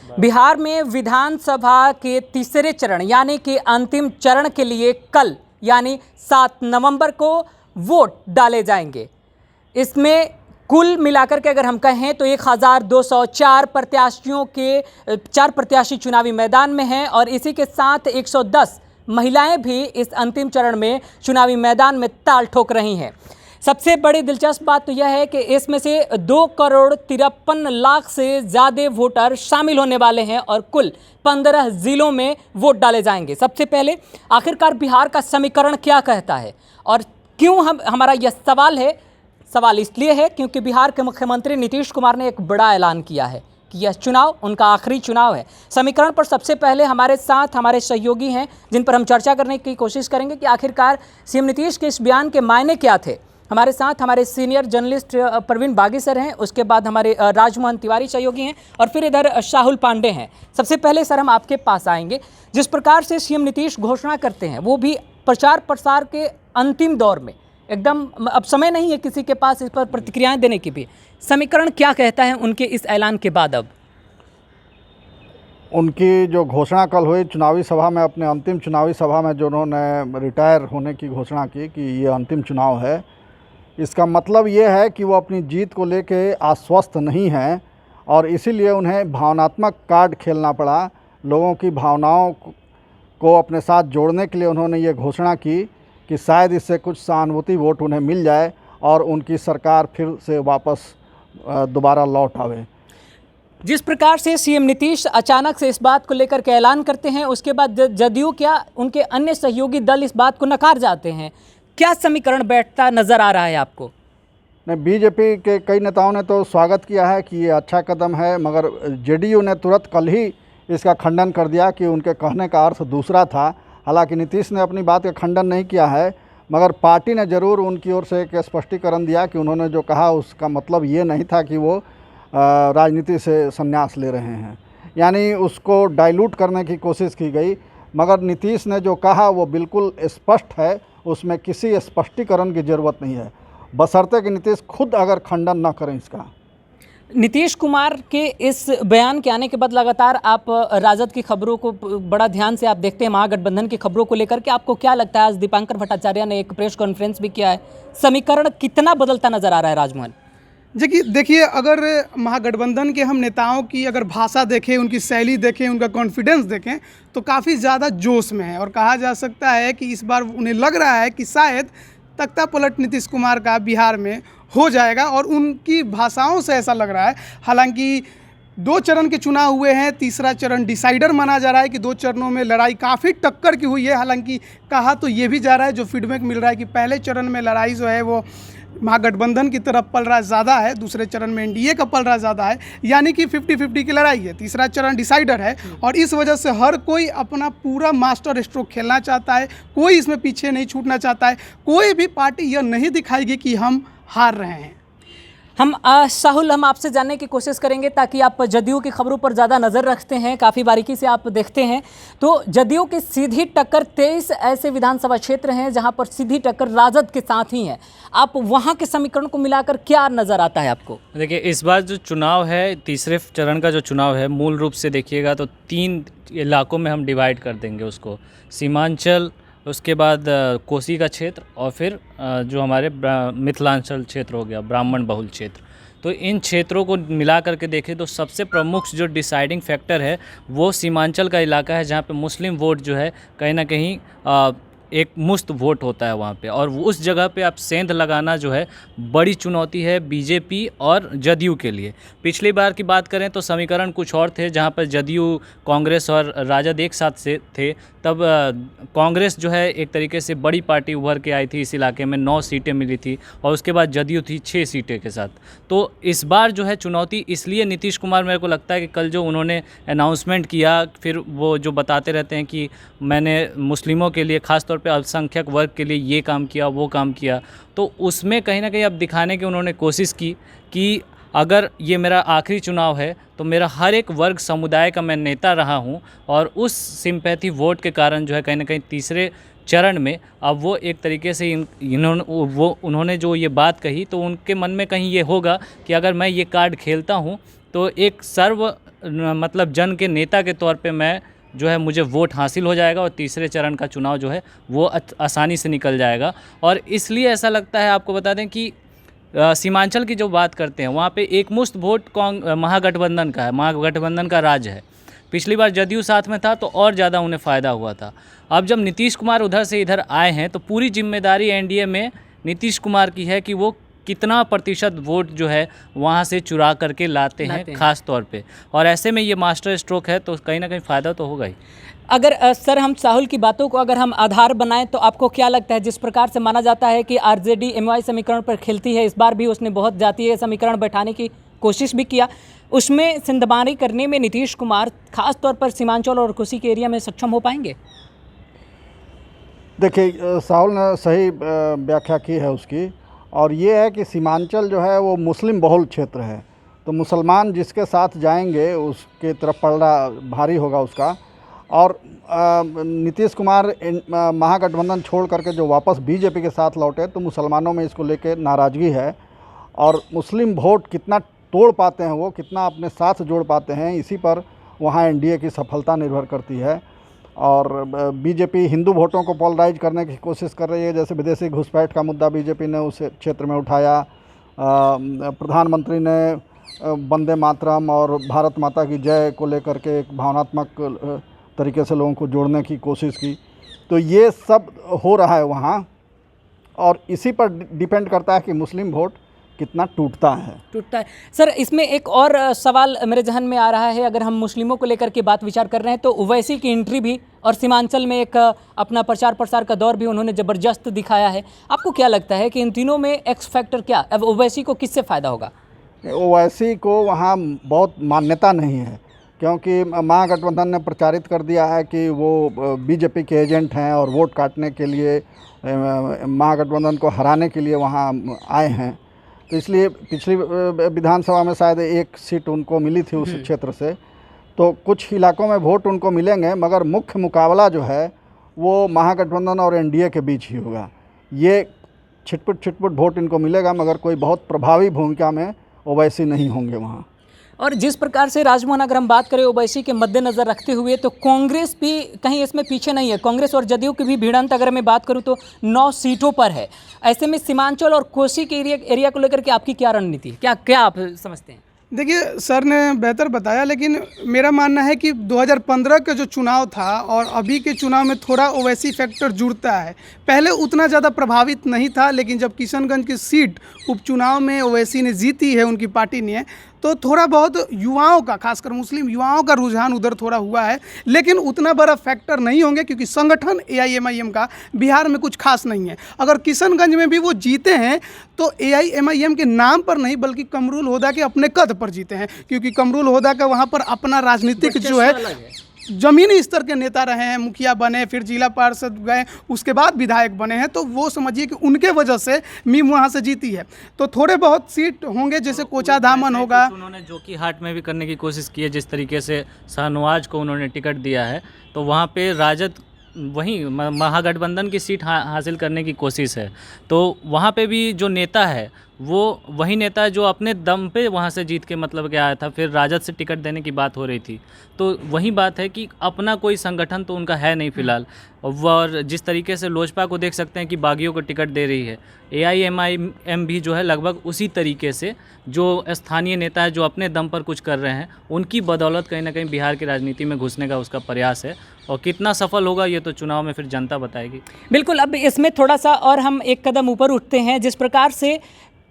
बिहार में विधानसभा के तीसरे चरण यानी कि अंतिम चरण के लिए कल यानी 7 नवंबर को वोट डाले जाएंगे। इसमें कुल मिलाकर के अगर हम कहें तो 1204 प्रत्याशियों के 4 प्रत्याशी चुनावी मैदान में हैं और इसी के साथ 110 महिलाएं भी इस अंतिम चरण में चुनावी मैदान में ताल ठोक रही हैं। सबसे बड़ी दिलचस्प बात तो यह है कि इसमें से 2,53,00,000 से ज़्यादा वोटर शामिल होने वाले हैं और कुल 15 जिलों में वोट डाले जाएंगे। सबसे पहले आखिरकार बिहार का समीकरण क्या कहता है और क्यों हमारा यह सवाल है। सवाल इसलिए है क्योंकि बिहार के मुख्यमंत्री नीतीश कुमार ने एक बड़ा ऐलान किया है कि यह चुनाव उनका आखिरी चुनाव है। समीकरण पर सबसे पहले हमारे साथ हमारे सहयोगी हैं जिन पर हम चर्चा करने की कोशिश करेंगे कि आखिरकार सीएम नीतीश के इस बयान के मायने क्या थे। हमारे साथ हमारे सीनियर जर्नलिस्ट प्रवीण बागी सर हैं, उसके बाद हमारे राजमोहन तिवारी सहयोगी हैं और फिर इधर शाहुल पांडे हैं। सबसे पहले सर हम आपके पास आएंगे। जिस प्रकार से सीएम नीतीश घोषणा करते हैं वो भी प्रचार प्रसार के अंतिम दौर में, एकदम अब समय नहीं है किसी के पास इस पर प्रतिक्रियाएं देने की भी। समीकरण क्या कहता है उनके इस ऐलान के बाद? अब उनकी जो घोषणा कल हुई चुनावी सभा में, अपने अंतिम चुनावी सभा में जो उन्होंने रिटायर होने की घोषणा की कि ये अंतिम चुनाव है, इसका मतलब ये है कि वो अपनी जीत को लेके आश्वस्त नहीं हैं और इसीलिए उन्हें भावनात्मक कार्ड खेलना पड़ा। लोगों की भावनाओं को अपने साथ जोड़ने के लिए उन्होंने ये घोषणा की कि शायद इससे कुछ सहानुभूति वोट उन्हें मिल जाए और उनकी सरकार फिर से वापस दोबारा लौट आवे। जिस प्रकार से सीएम नीतीश अचानक से इस बात को लेकर के ऐलान करते हैं, उसके बाद जदयू क्या उनके अन्य सहयोगी दल इस बात को नकार जाते हैं। क्या समीकरण बैठता नजर आ रहा है आपको? नहीं, बीजेपी के कई नेताओं ने तो स्वागत किया है कि ये अच्छा कदम है, मगर जेडीयू ने तुरंत कल ही इसका खंडन कर दिया कि उनके कहने का अर्थ दूसरा था। हालांकि नीतीश ने अपनी बात का खंडन नहीं किया है, मगर पार्टी ने ज़रूर उनकी ओर से एक स्पष्टीकरण दिया कि उन्होंने जो कहा उसका मतलब ये नहीं था कि वो राजनीति से संन्यास ले रहे हैं, यानी उसको डाइल्यूट करने की कोशिश की गई। मगर नीतीश ने जो कहा वो बिल्कुल स्पष्ट है, उसमें किसी स्पष्टीकरण की ज़रूरत नहीं है, बशर्ते कि नीतीश खुद अगर खंडन न करें इसका। नीतीश कुमार के इस बयान के आने के बाद लगातार आप राजद की खबरों को बड़ा ध्यान से आप देखते हैं, महागठबंधन की खबरों को लेकर के आपको क्या लगता है? आज दीपांकर भट्टाचार्य ने एक प्रेस कॉन्फ्रेंस भी किया है, समीकरण कितना बदलता नजर आ रहा है राजमोहन? देखिए अगर महागठबंधन के हम नेताओं की अगर भाषा देखें, उनकी शैली देखें, उनका कॉन्फिडेंस देखें तो काफ़ी ज़्यादा जोश में है और कहा जा सकता है कि इस बार उन्हें लग रहा है कि शायद तख्ता पलट नीतीश कुमार का बिहार में हो जाएगा और उनकी भाषाओं से ऐसा लग रहा है। हालांकि 2 चरण के चुनाव हुए हैं, तीसरा चरण डिसाइडर माना जा रहा है कि 2 चरणों में लड़ाई काफ़ी टक्कर की हुई है। हालांकि कहा तो ये भी जा रहा है, जो फीडबैक मिल रहा है कि पहले चरण में लड़ाई जो है वो महागठबंधन की तरफ पल रहा ज़्यादा है, दूसरे चरण में एनडीए का पल रहा ज़्यादा है, यानी कि 50-50 की लड़ाई है। तीसरा चरण डिसाइडर है और इस वजह से हर कोई अपना पूरा मास्टर स्ट्रोक खेलना चाहता है, कोई इसमें पीछे नहीं छूटना चाहता है, कोई भी पार्टी यह नहीं दिखाएगी कि हम हार रहे हैं। साहुल, हम आपसे जानने की कोशिश करेंगे ताकि आप जदयू की खबरों पर ज़्यादा नज़र रखते हैं, काफ़ी बारीकी से आप देखते हैं, तो जदयू की सीधी टक्कर 23 ऐसे विधानसभा क्षेत्र हैं जहां पर सीधी टक्कर राजद के साथ ही है। आप वहां के समीकरण को मिलाकर क्या नज़र आता है आपको? देखिए, इस बार जो चुनाव है, तीसरे चरण का जो चुनाव है, मूल रूप से देखिएगा तो 3 इलाकों में हम डिवाइड कर देंगे उसको। सीमांचल, उसके बाद कोसी का क्षेत्र और फिर जो हमारे मिथिलांचल क्षेत्र हो गया, ब्राह्मण बहुल क्षेत्र। तो इन क्षेत्रों को मिला करके देखें तो सबसे प्रमुख जो डिसाइडिंग फैक्टर है वो सीमांचल का इलाका है, जहाँ पे मुस्लिम वोट जो है कहीं ना कहीं एक मुश्त वोट होता है वहाँ पे, और उस जगह पे आप सेंध लगाना जो है बड़ी चुनौती है बीजेपी और जदयू के लिए। पिछली बार की बात करें तो समीकरण कुछ और थे, जहाँ पर जदयू, कांग्रेस और राजद एक साथ से थे। तब कांग्रेस जो है एक तरीके से बड़ी पार्टी उभर के आई थी, इस इलाके में 9 सीटें मिली थी और उसके बाद जदयू थी 6 सीटें के साथ। तो इस बार जो है चुनौती इसलिए नीतीश कुमार, मेरे को लगता है कि कल जो उन्होंने अनाउंसमेंट किया, फिर वो जो बताते रहते हैं कि मैंने मुस्लिमों के लिए, ख़ासतौर पे अल्पसंख्यक वर्ग के लिए ये काम किया, वो काम किया, तो उसमें कहीं ना कहीं अब दिखाने की उन्होंने कोशिश की कि अगर ये मेरा आखिरी चुनाव है तो मेरा हर एक वर्ग समुदाय का मैं नेता रहा हूँ, और उस सिंपैथी वोट के कारण जो है कहीं ना कहीं तीसरे चरण में अब वो एक तरीके से उन्होंने जो ये बात कही तो उनके मन में कहीं ये होगा कि अगर मैं ये कार्ड खेलता हूँ तो एक मतलब जन के नेता के तौर पे मैं जो है मुझे वोट हासिल हो जाएगा और तीसरे चरण का चुनाव जो है वो आसानी से निकल जाएगा। और इसलिए ऐसा लगता है, आपको बता दें कि सीमांचल की जो बात करते हैं वहाँ पे एकमुश्त वोट महागठबंधन का है, महागठबंधन का राज है। पिछली बार जदयू साथ में था तो और ज़्यादा उन्हें फ़ायदा हुआ था। अब जब नीतीश कुमार उधर से इधर आए हैं तो पूरी जिम्मेदारी एनडीए में नीतीश कुमार की है कि वो कितना प्रतिशत वोट जो है वहाँ से चुरा करके लाते हैं ख़ास तौर पे। और ऐसे में ये मास्टर स्ट्रोक है तो कहीं ना कहीं फ़ायदा तो होगा ही। अगर सर हम साहुल की बातों को अगर हम आधार बनाएं तो आपको क्या लगता है, जिस प्रकार से माना जाता है कि आरजेडी एमवाई समीकरण पर खेलती है, इस बार भी उसने बहुत जातीय समीकरण बैठाने की कोशिश भी किया, उसमें सिंधबारी करने में नीतीश कुमार खास तौर पर सीमांचल और कोसी के एरिया में सक्षम हो पाएंगे? देखिए साहुल ने सही व्याख्या की है उसकी, और ये है कि सीमांचल जो है वो मुस्लिम बहुल क्षेत्र है, तो मुसलमान जिसके साथ जाएंगे उसके तरफ पलड़ा भारी होगा उसका। और नीतीश कुमार महागठबंधन छोड़ करके जो वापस बीजेपी के साथ लौटे तो मुसलमानों में इसको लेके नाराज़गी है, और मुस्लिम वोट कितना तोड़ पाते हैं, वो कितना अपने साथ जोड़ पाते हैं, इसी पर वहाँ एनडीए की सफलता निर्भर करती है। और बीजेपी हिंदू वोटों को पोलराइज करने की कोशिश कर रही है, जैसे विदेशी घुसपैठ का मुद्दा बीजेपी ने उस क्षेत्र में उठाया, प्रधानमंत्री ने वंदे मातरम और भारत माता की जय को लेकर के एक भावनात्मक तरीके से लोगों को जोड़ने की कोशिश की। तो ये सब हो रहा है वहाँ, और इसी पर डिपेंड करता है कि मुस्लिम वोट कितना टूटता है। सर इसमें एक और सवाल मेरे जहन में आ रहा है, अगर हम मुस्लिमों को लेकर के बात विचार कर रहे हैं तो ओवैसी की एंट्री भी और सीमांचल में एक अपना प्रचार प्रसार का दौर भी उन्होंने ज़बरदस्त दिखाया है। आपको क्या लगता है कि इन तीनों में एक्स फैक्टर क्या, अब ओवैसी को किससे फ़ायदा होगा? ओवैसी को वहाँ बहुत मान्यता नहीं है, क्योंकि महागठबंधन ने प्रचारित कर दिया है कि वो बीजेपी के एजेंट हैं और वोट काटने के लिए, महागठबंधन को हराने के लिए वहाँ आए हैं। तो इसलिए पिछली विधानसभा में शायद एक सीट उनको मिली थी उस क्षेत्र से, तो कुछ इलाकों में वोट उनको मिलेंगे, मगर मुख्य मुकाबला जो है वो महागठबंधन और एनडीए के बीच ही होगा। ये छिटपुट वोट इनको मिलेगा, मगर कोई बहुत प्रभावी भूमिका में ओवैसी नहीं होंगे वहाँ। और जिस प्रकार से राजमोहन, अगर हम बात करें ओवैसी के मद्देनज़र रखते हुए, तो कांग्रेस भी कहीं इसमें पीछे नहीं है। कांग्रेस और जदयू की भी भिड़ंत अगर मैं बात करूं तो 9 सीटों पर है। ऐसे में सीमांचल और कोसी के एरिया को लेकर के आपकी क्या रणनीति है, क्या आप समझते हैं? देखिए सर ने बेहतर बताया, लेकिन मेरा मानना है कि 2015 का जो चुनाव था और अभी के चुनाव में थोड़ा ओवैसी फैक्टर जुड़ता है। पहले उतना ज़्यादा प्रभावित नहीं था, लेकिन जब किशनगंज की सीट उपचुनाव में ओवैसी ने जीती है, उनकी पार्टी ने, तो थोड़ा बहुत युवाओं का, खासकर मुस्लिम युवाओं का रुझान उधर थोड़ा हुआ है। लेकिन उतना बड़ा फैक्टर नहीं होंगे, क्योंकि संगठन एआईएमआईएम का बिहार में कुछ खास नहीं है। अगर किशनगंज में भी वो जीते हैं तो एआईएमआईएम के नाम पर नहीं, बल्कि कमरुल होदा के अपने कद पर जीते हैं, क्योंकि कमरुल होदा का वहाँ पर अपना राजनीतिक जो है जमीनी स्तर के नेता रहे हैं, मुखिया बने, फिर जिला पार्षद गए, उसके बाद विधायक बने हैं। तो वो समझिए कि उनके वजह से मीम वहाँ से जीती है। तो थोड़े बहुत सीट होंगे, जैसे कोचा धामन होगा। उन्होंने जोकी हाट में भी करने की कोशिश की है, जिस तरीके से शाहनवाज को उन्होंने टिकट दिया है, तो वहाँ पे राजद वहीं महागठबंधन की सीट हासिल करने की कोशिश है। तो वहाँ पे भी जो नेता है वो वही नेता है जो अपने दम पे वहाँ से जीत के मतलब के आया था, फिर राजद से टिकट देने की बात हो रही थी। तो वही बात है कि अपना कोई संगठन तो उनका है नहीं फिलहाल। और जिस तरीके से लोजपा को देख सकते हैं कि बागियों को टिकट दे रही है, एआईएमआईएम भी जो है लगभग उसी तरीके से जो स्थानीय नेता है जो अपने दम पर कुछ कर रहे हैं, उनकी बदौलत कहीं ना कहीं बिहार की राजनीति में घुसने का उसका प्रयास है। और कितना सफल होगा ये तो चुनाव में फिर जनता बताएगी। बिल्कुल। अब इसमें थोड़ा सा और हम एक कदम ऊपर उठते हैं, जिस प्रकार से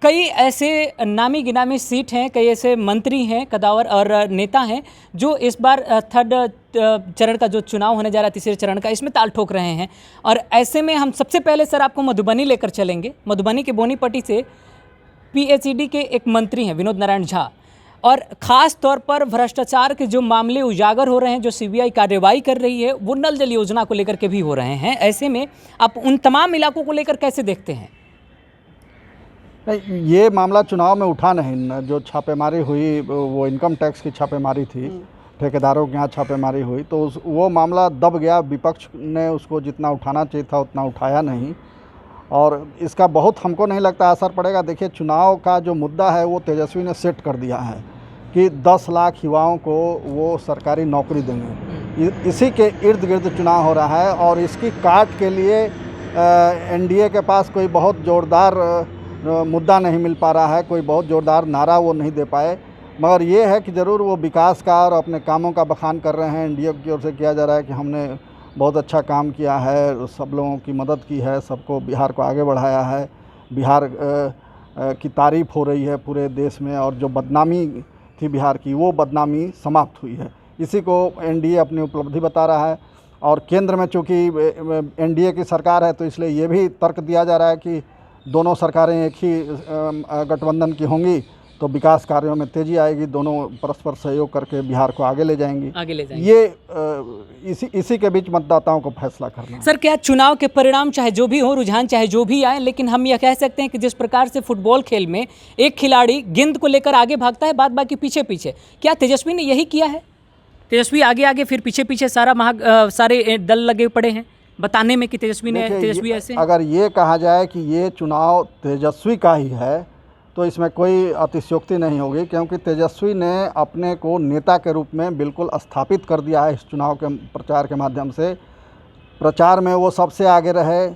कई ऐसे नामी गिनामी सीट हैं, कई ऐसे मंत्री हैं, कदावर और नेता हैं जो इस बार थर्ड चरण का जो चुनाव होने जा रहा है, तीसरे चरण का, इसमें ताल ठोक रहे हैं। और ऐसे में हम सबसे पहले सर आपको मधुबनी लेकर चलेंगे। मधुबनी के बोनीपट्टी से पीएचईडी के एक मंत्री हैं विनोद नारायण झा, और ख़ास तौर पर भ्रष्टाचार के जो मामले उजागर हो रहे हैं, जो सीबीआई कार्रवाई कर रही है, वो नल जल योजना को लेकर के भी हो रहे हैं। ऐसे में आप उन तमाम इलाकों को लेकर कैसे देखते हैं? नहीं, ये मामला चुनाव में उठा नहीं। जो छापेमारी हुई वो इनकम टैक्स की छापेमारी थी, ठेकेदारों के यहाँ छापेमारी हुई, तो वो मामला दब गया। विपक्ष ने उसको जितना उठाना चाहिए था उतना उठाया नहीं, और इसका बहुत हमको नहीं लगता असर पड़ेगा। देखिए, चुनाव का जो मुद्दा है वो तेजस्वी ने सेट कर दिया है कि 10 लाख युवाओं को वो सरकारी नौकरी देंगे। इसी के इर्द गिर्द चुनाव हो रहा है और इसकी काट के लिए एनडीए के पास कोई बहुत ज़ोरदार मुद्दा नहीं मिल पा रहा है, कोई बहुत ज़ोरदार नारा वो नहीं दे पाए। मगर ये है कि ज़रूर वो विकास का और अपने कामों का बखान कर रहे हैं। एनडीए की ओर से किया जा रहा है कि हमने बहुत अच्छा काम किया है, सब लोगों की मदद की है, सबको बिहार को आगे बढ़ाया है, बिहार की तारीफ़ हो रही है पूरे देश में और जो बदनामी थी बिहार की वो बदनामी समाप्त हुई है। इसी को एनडीए अपनी उपलब्धि बता रहा है। और केंद्र में चूँकि एनडीए की सरकार है तो इसलिए ये भी तर्क दिया जा रहा है कि दोनों सरकारें एक ही गठबंधन की होंगी तो विकास कार्यों में तेज़ी आएगी, दोनों परस्पर सहयोग करके बिहार को आगे ले जाएंगी। ये इसी के बीच मतदाताओं को फैसला करना। सर, क्या चुनाव के परिणाम चाहे जो भी हो, रुझान चाहे जो भी आए, लेकिन हम यह कह सकते हैं कि जिस प्रकार से फुटबॉल खेल में एक खिलाड़ी गेंद को लेकर आगे भागता है, बाद बाकी पीछे पीछे, क्या तेजस्वी ने यही किया है? तेजस्वी आगे आगे फिर पीछे पीछे सारे दल लगे पड़े हैं बताने में कि तेजस्वी ऐसे। अगर ये कहा जाए कि ये चुनाव तेजस्वी का ही है तो इसमें कोई अतिशयोक्ति नहीं होगी, क्योंकि तेजस्वी ने अपने को नेता के रूप में बिल्कुल स्थापित कर दिया है। इस चुनाव के प्रचार के माध्यम से प्रचार में वो सबसे आगे रहे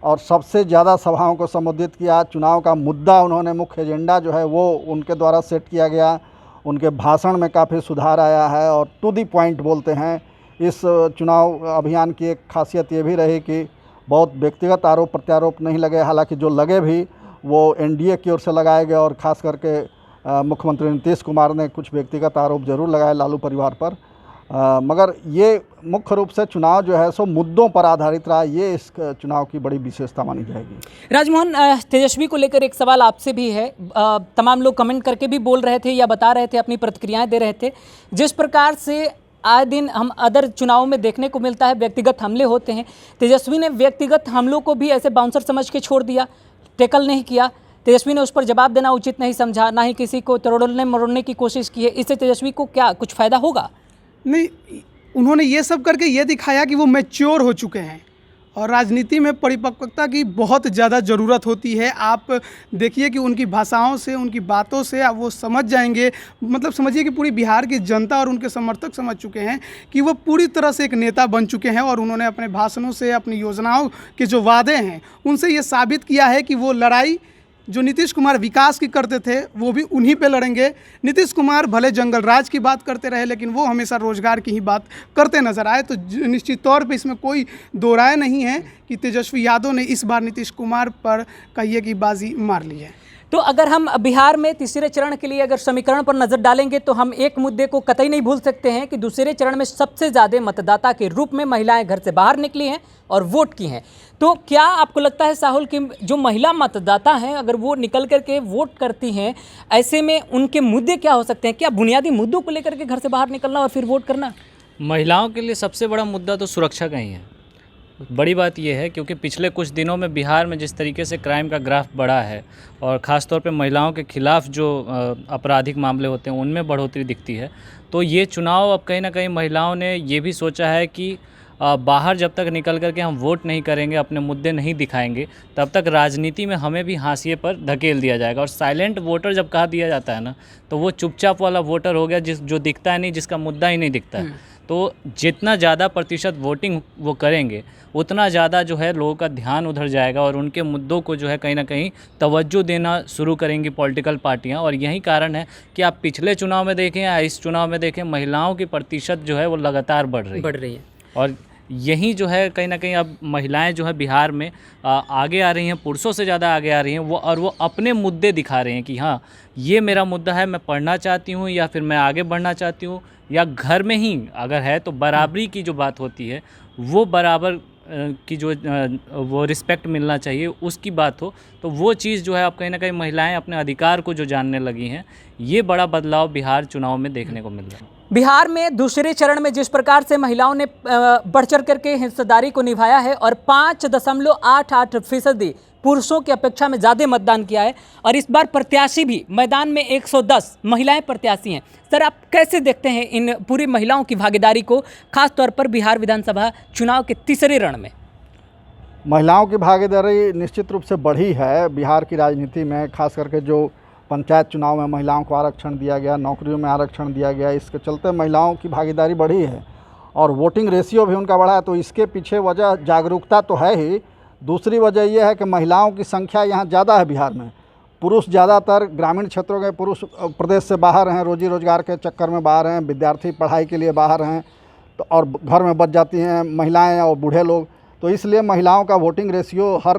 और सबसे ज़्यादा सभाओं को संबोधित किया। चुनाव का मुद्दा उन्होंने, मुख्य एजेंडा जो है वो उनके द्वारा सेट किया गया। उनके भाषण में काफ़ी सुधार आया है और टू दी पॉइंट बोलते हैं। इस चुनाव अभियान की एक खासियत ये भी रही कि बहुत व्यक्तिगत आरोप प्रत्यारोप नहीं लगे, हालांकि जो लगे भी वो एनडीए की ओर से लगाए गए और ख़ास करके मुख्यमंत्री नीतीश कुमार ने कुछ व्यक्तिगत आरोप जरूर लगाए लालू परिवार पर। मगर ये मुख्य रूप से चुनाव जो है सो मुद्दों पर आधारित रहा, ये इस चुनाव की बड़ी विशेषता मानी जाएगी। राजमोहन, तेजस्वी को लेकर एक सवाल आपसे भी है। तमाम लोग कमेंट करके भी बोल रहे थे या बता रहे थे, अपनी प्रतिक्रियाएं दे रहे थे। जिस प्रकार से आए दिन हम अदर चुनावों में देखने को मिलता है, व्यक्तिगत हमले होते हैं, तेजस्वी ने व्यक्तिगत हमलों को भी ऐसे बाउंसर समझ के छोड़ दिया, टैकल नहीं किया। तेजस्वी ने उस पर जवाब देना उचित नहीं समझा, ना ही किसी को तोड़ने मरोड़ने की कोशिश की है। इससे तेजस्वी को क्या कुछ फ़ायदा होगा? नहीं, उन्होंने ये सब करके ये दिखाया कि वो मैच्योर हो चुके हैं और राजनीति में परिपक्वता की बहुत ज़्यादा ज़रूरत होती है। आप देखिए कि उनकी भाषाओं से, उनकी बातों से आप वो समझ जाएंगे, मतलब समझिए कि पूरी बिहार की जनता और उनके समर्थक समझ चुके हैं कि वो पूरी तरह से एक नेता बन चुके हैं और उन्होंने अपने भाषणों से, अपनी योजनाओं के जो वादे हैं उनसे ये साबित किया है कि वो लड़ाई जो नीतीश कुमार विकास की करते थे वो भी उन्हीं पे लड़ेंगे। नीतीश कुमार भले जंगल राज की बात करते रहे लेकिन वो हमेशा रोजगार की ही बात करते नजर आए। तो निश्चित तौर पे इसमें कोई दो राय नहीं है कि तेजस्वी यादव ने इस बार नीतीश कुमार पर कहिए की बाजी मार ली है। तो अगर हम बिहार में तीसरे चरण के लिए अगर समीकरण पर नज़र डालेंगे तो हम एक मुद्दे को कतई नहीं भूल सकते हैं कि दूसरे चरण में सबसे ज़्यादा मतदाता के रूप में महिलाएं घर से बाहर निकली हैं और वोट की हैं। तो क्या आपको लगता है साहुल कि जो महिला मतदाता हैं अगर वो निकल करके वोट करती हैं, ऐसे में उनके मुद्दे क्या हो सकते हैं? क्या बुनियादी मुद्दों को लेकर के घर से बाहर निकलना और फिर वोट करना? महिलाओं के लिए सबसे बड़ा मुद्दा तो सुरक्षा का ही है। बड़ी बात यह है क्योंकि पिछले कुछ दिनों में बिहार में जिस तरीके से क्राइम का ग्राफ बढ़ा है और ख़ास तौर पे महिलाओं के खिलाफ जो आपराधिक मामले होते हैं उनमें बढ़ोतरी दिखती है। तो ये चुनाव अब कहीं ना कहीं महिलाओं ने ये भी सोचा है कि बाहर जब तक निकल कर के हम वोट नहीं करेंगे, अपने मुद्दे नहीं दिखाएंगे, तब तक राजनीति में हमें भी हाशिए पर धकेल दिया जाएगा। और साइलेंट वोटर जब कहा दिया जाता है ना, तो वो चुपचाप वाला वोटर हो गया जो दिखता है नहीं, जिसका मुद्दा ही नहीं दिखता है। तो जितना ज़्यादा प्रतिशत वोटिंग वो करेंगे उतना ज़्यादा जो है लोगों का ध्यान उधर जाएगा और उनके मुद्दों को जो है कहीं ना कहीं तवज्जो देना शुरू करेंगी पॉलिटिकल पार्टियां। और यही कारण है कि आप पिछले चुनाव में देखें या इस चुनाव में देखें, महिलाओं की प्रतिशत जो है वो लगातार बढ़ रही है। और यही जो है कहीं ना कहीं अब महिलाएं जो है बिहार में आगे आ रही हैं, पुरुषों से ज़्यादा आगे आ रही हैं। वो अपने मुद्दे दिखा रहे हैं कि हाँ, ये मेरा मुद्दा है, मैं पढ़ना चाहती हूँ या फिर मैं आगे बढ़ना चाहती हूँ, या घर में ही अगर है तो बराबरी की जो बात होती है वो बराबर की जो वो रिस्पेक्ट मिलना चाहिए उसकी बात हो, तो वो चीज़ जो है अब कहीं ना कहीं महिलाएं अपने अधिकार को जो जानने लगी हैं। ये बड़ा बदलाव बिहार चुनाव में देखने को मिल रहा है। बिहार में दूसरे चरण में जिस प्रकार से महिलाओं ने बढ़ चढ़ करके हिस्सेदारी को निभाया है और 5.88% पुरुषों की अपेक्षा में ज़्यादा मतदान किया है, और इस बार प्रत्याशी भी मैदान में 110 महिलाएं प्रत्याशी हैं। सर, आप कैसे देखते हैं इन पूरी महिलाओं की भागीदारी को, खास तौर पर बिहार विधानसभा चुनाव के तीसरे रण में? महिलाओं की भागीदारी निश्चित रूप से बढ़ी है बिहार की राजनीति में, खास करके जो पंचायत चुनाव में महिलाओं को आरक्षण दिया गया, नौकरियों में आरक्षण दिया गया। इसके चलते महिलाओं की भागीदारी बढ़ी है और वोटिंग रेशियो भी उनका बढ़ा है। तो इसके पीछे वजह जागरूकता तो है ही, दूसरी वजह यह है कि महिलाओं की संख्या यहाँ ज़्यादा है बिहार में। पुरुष ज़्यादातर ग्रामीण क्षेत्रों के पुरुष प्रदेश से बाहर हैं, रोजी रोजगार के चक्कर में बाहर हैं, विद्यार्थी पढ़ाई के लिए बाहर हैं, तो और घर में बच जाती हैं महिलाएं और बूढ़े लोग। तो इसलिए महिलाओं का वोटिंग रेशियो हर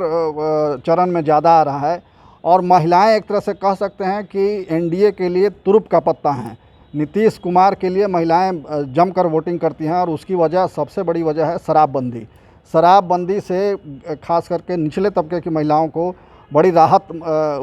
चरण में ज़्यादा आ रहा है और महिलाएं एक तरह से कह सकते हैं कि एनडीए के लिए तुरुप का पत्ता हैं। नीतीश कुमार के लिए महिलाएं जमकर वोटिंग करती हैं और उसकी वजह, सबसे बड़ी वजह है शराबबंदी। शराबबंदी से खास करके निचले तबके की महिलाओं को बड़ी राहत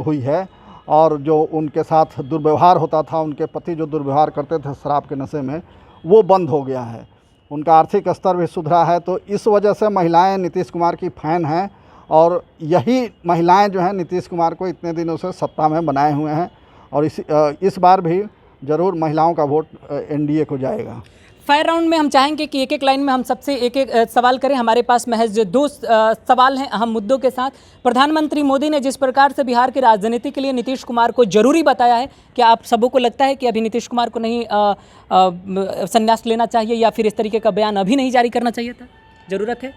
हुई है और जो उनके साथ दुर्व्यवहार होता था, उनके पति जो दुर्व्यवहार करते थे शराब के नशे में, वो बंद हो गया है। उनका आर्थिक स्तर भी सुधरा है। तो इस वजह से महिलाएं नीतीश कुमार की फ़ैन हैं और यही महिलाएं जो हैं नीतीश कुमार को इतने दिनों से सत्ता में बनाए हुए हैं और इस बार भी ज़रूर महिलाओं का वोट एनडीए को जाएगा। फायर राउंड में हम चाहेंगे कि एक एक लाइन में हम सबसे एक एक सवाल करें। हमारे पास महज 2 सवाल हैं अहम मुद्दों के साथ। प्रधानमंत्री मोदी ने जिस प्रकार से बिहार की राजनीति के लिए नीतीश कुमार को जरूरी बताया है, क्या आप सबों को लगता है कि अभी नीतीश कुमार को नहीं संन्यास लेना चाहिए या फिर इस तरीके का बयान अभी नहीं जारी करना चाहिए था? ज़रूरत है?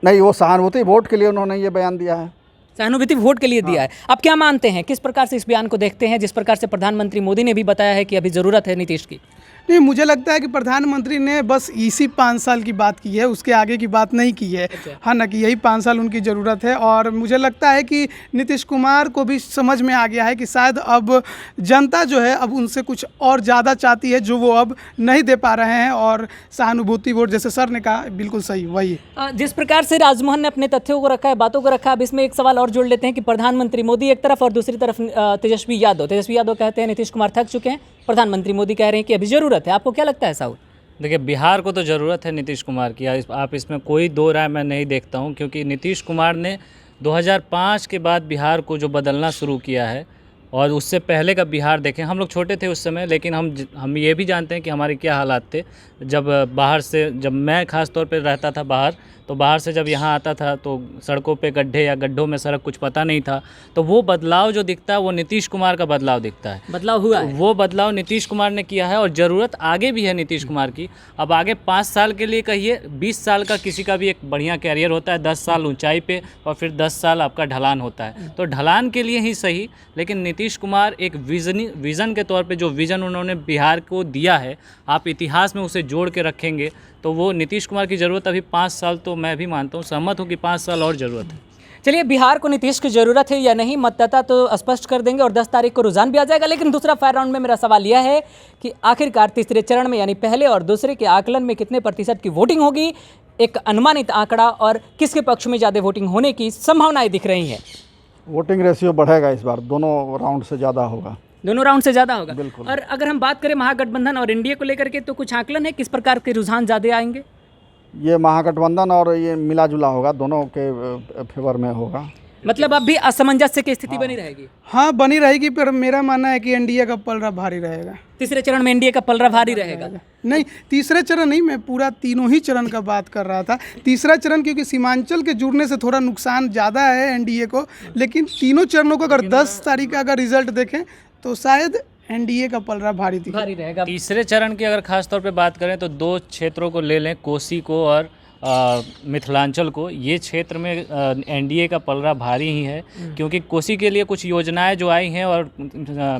नहीं, वो सहानुभूति वोट के लिए उन्होंने ये बयान दिया है। सहानुभूति वोट के लिए दिया है। आप क्या मानते हैं, किस प्रकार से इस बयान को देखते हैं जिस प्रकार से प्रधानमंत्री मोदी ने भी बताया है कि अभी ज़रूरत है नीतीश की? नहीं, मुझे लगता है कि प्रधानमंत्री ने बस इसी 5 साल की बात की है, उसके आगे की बात नहीं की है। हाँ ना, कि यही 5 साल उनकी ज़रूरत है और मुझे लगता है कि नीतीश कुमार को भी समझ में आ गया है कि शायद अब जनता जो है अब उनसे कुछ और ज़्यादा चाहती है जो वो अब नहीं दे पा रहे हैं और सहानुभूति वोट, जैसे सर ने कहा, बिल्कुल सही वही। जिस प्रकार से राजमोहन ने अपने तथ्यों को रखा है, बातों को रखा, अब इसमें एक सवाल और जोड़ लेते हैं कि प्रधानमंत्री मोदी एक तरफ और दूसरी तरफ तेजस्वी यादव कहते हैं नीतीश कुमार थक चुके हैं, प्रधानमंत्री मोदी कह रहे हैं कि अभी ज़रूरत है। आपको क्या लगता है साहब? देखिए, बिहार को तो ज़रूरत है नीतीश कुमार की, आप इसमें कोई दो राय मैं नहीं देखता हूं, क्योंकि नीतीश कुमार ने 2005 के बाद बिहार को जो बदलना शुरू किया है और उससे पहले का बिहार देखें, हम लोग छोटे थे उस समय, लेकिन हम ये भी जानते हैं कि हमारे क्या हालात थे जब मैं ख़ास तौर पे रहता था बाहर, तो बाहर से जब यहाँ आता था तो सड़कों पे गड्ढे या गड्ढों में सड़क कुछ पता नहीं था। तो वो बदलाव जो दिखता है वो नीतीश कुमार का बदलाव दिखता है। बदलाव हुआ है, वो बदलाव नीतीश कुमार ने किया है और ज़रूरत आगे भी है नीतीश कुमार की। अब आगे 5 साल के लिए कहिए, 20 साल का किसी का भी एक बढ़िया कैरियर होता है, 10 साल ऊंचाई पे और फिर 10 साल आपका ढलान होता है। तो ढलान के लिए ही सही, लेकिन नीतीश कुमार एक विज़न के तौर पे जो विज़न उन्होंने बिहार को दिया है, आप इतिहास में उसे जोड़ के रखेंगे तो वो नीतीश कुमार की ज़रूरत अभी 5 साल, तो मैं भी मानता हूँ, सहमत हूँ कि 5 साल और ज़रूरत है। चलिए, बिहार को नीतीश की ज़रूरत है या नहीं, मतदाता तो स्पष्ट कर देंगे और 10 तारीख को रुझान भी आ जाएगा। लेकिन दूसरा फायर राउंड में मेरा सवाल यह है कि आखिरकार तीसरे चरण में यानी पहले और दूसरे के आकलन में कितने प्रतिशत की वोटिंग होगी, एक अनुमानित आंकड़ा, और किसके पक्ष में ज़्यादा वोटिंग होने की संभावनाएं दिख रही हैं? वोटिंग रेशियो बढ़ेगा इस बार, दोनों राउंड से ज़्यादा होगा। दोनों राउंड से ज़्यादा होगा, बिल्कुल। और अगर हम बात करें महागठबंधन और एनडीए को लेकर के, तो कुछ आकलन है किस प्रकार के रुझान ज़्यादा आएंगे? ये महागठबंधन और ये मिला जुला होगा, दोनों के फेवर में होगा। मतलब अब भी असमंजस्य की स्थिति बनी रहेगी? हाँ, बनी रहेगी, पर मेरा मानना है कि एनडीए का पलड़ा भारी रहेगा। तीसरे चरण में एनडीए का पलड़ा भारी रहेगा? नहीं, तीसरे चरण नहीं, मैं पूरा तीनों ही चरण का बात कर रहा था। तीसरा चरण क्योंकि सीमांचल के जुड़ने से थोड़ा नुकसान ज़्यादा है एनडीए को, लेकिन तीनों चरणों को अगर 10 तारीख का अगर रिजल्ट देखें तो शायद एनडीए का पलड़ा भारी रहेगा। तीसरे चरण की अगर खास तौर पे बात करें तो 2 क्षेत्रों को ले लें, कोसी को और मिथिलांचल को। ये क्षेत्र में एनडीए का पलड़ा भारी ही है, क्योंकि कोसी के लिए कुछ योजनाएं जो आई हैं और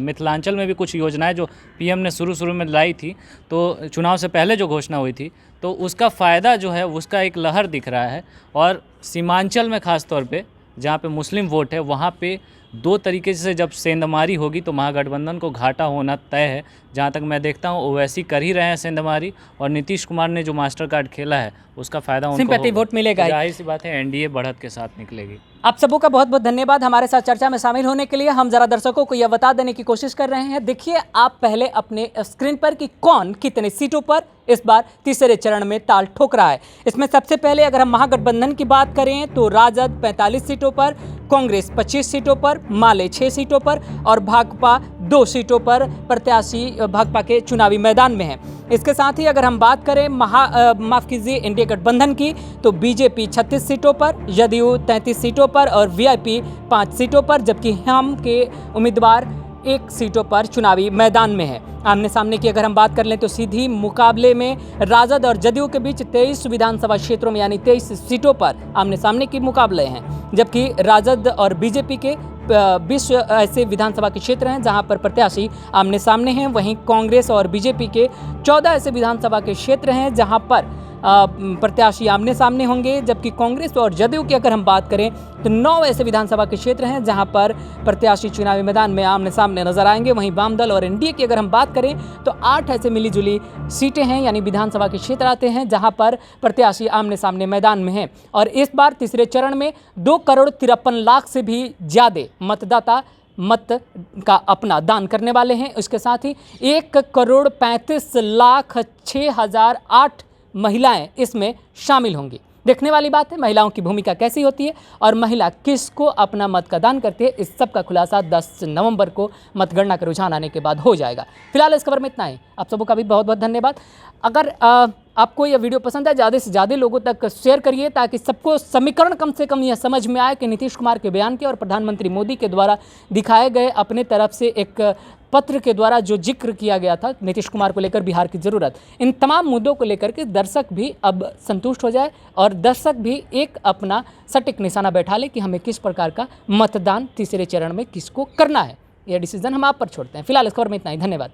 मिथिलांचल में भी कुछ योजनाएं जो पीएम ने शुरू में लाई थी, तो चुनाव से पहले जो घोषणा हुई थी, तो उसका फ़ायदा जो है उसका एक लहर दिख रहा है। और सीमांचल में ख़ास तौर पे जहाँ पे मुस्लिम वोट है, वहाँ पे 2 तरीके से जब सेंधमारी होगी तो महागठबंधन को घाटा होना तय है। जहाँ तक मैं देखता हूँ ओवैसी कर ही रहे हैं सेंधमारी, और नीतीश कुमार ने जो मास्टर कार्ड खेला है उसका फ़ायदा उनको सिंपैथी वोट मिलेगा। जाहिर सी बात है एनडीए बढ़त के साथ निकलेगी। आप सबों का बहुत बहुत धन्यवाद हमारे साथ चर्चा में शामिल होने के लिए। हम जरा दर्शकों को यह बता देने की कोशिश कर रहे हैं, देखिए आप पहले अपने स्क्रीन पर कि कौन कितने सीटों पर इस बार तीसरे चरण में ताल ठोक रहा है। इसमें सबसे पहले अगर हम महागठबंधन की बात करें तो राजद 45 सीटों पर, कांग्रेस 25 सीटों पर, माले 6 सीटों पर और भाकपा 2 सीटों पर प्रत्याशी भाकपा के चुनावी मैदान में है। इसके साथ ही अगर हम बात करें माफ कीजिए एनडीए गठबंधन की, तो बीजेपी 36 सीटों पर, जदयू 33 सीटों पर और वीआईपी 5 सीटों पर, जबकि हम के उम्मीदवार 1 सीटों पर चुनावी मैदान में है। आमने सामने की अगर हम बात कर लें तो सीधी मुकाबले में राजद और जदयू के बीच 23 विधानसभा क्षेत्रों में यानी 23 सीटों पर आमने सामने के मुकाबले हैं, जबकि राजद और बीजेपी के 20 ऐसे विधानसभा के क्षेत्र हैं जहां पर प्रत्याशी आमने सामने हैं। वहीं कांग्रेस और बीजेपी के 14 ऐसे विधानसभा के क्षेत्र हैं जहां पर प्रत्याशी आमने सामने होंगे, जबकि कांग्रेस और जदयू की अगर हम बात करें तो 9 ऐसे विधानसभा के क्षेत्र हैं जहां पर प्रत्याशी चुनावी मैदान में आमने सामने नजर आएंगे। वहीं वाम दल और एनडीए की अगर हम बात करें तो 8 ऐसे मिलीजुली सीटें हैं यानी विधानसभा के क्षेत्र आते हैं जहां पर प्रत्याशी आमने सामने मैदान में हैं। और इस बार तीसरे चरण में 2,53,00,000 से भी ज़्यादा मतदाता मत का अपना दान करने वाले हैं। इसके साथ ही 1,35,06,008 महिलाएं इसमें शामिल होंगी। देखने वाली बात है महिलाओं की भूमिका कैसी होती है और महिला किसको अपना मत का दान करती है। इस सब का खुलासा 10 नवंबर को मतगणना का रुझान आने के बाद हो जाएगा। फिलहाल इस खबर में इतना ही। आप सबों का भी बहुत बहुत धन्यवाद। अगर आपको यह वीडियो पसंद है ज़्यादा से ज़्यादा लोगों तक शेयर करिए ताकि सबको समीकरण कम से कम यह समझ में आए कि नीतीश कुमार के बयान के और प्रधानमंत्री मोदी के द्वारा दिखाए गए अपने तरफ से एक पत्र के द्वारा जो जिक्र किया गया था नीतीश कुमार को लेकर बिहार की ज़रूरत, इन तमाम मुद्दों को लेकर के दर्शक भी अब संतुष्ट हो जाए और दर्शक भी एक अपना सटीक निशाना बैठा ले कि हमें किस प्रकार का मतदान तीसरे चरण में किसको करना है। यह डिसीजन हम आप पर छोड़ते हैं। फिलहाल इस खबर में इतना ही। धन्यवाद।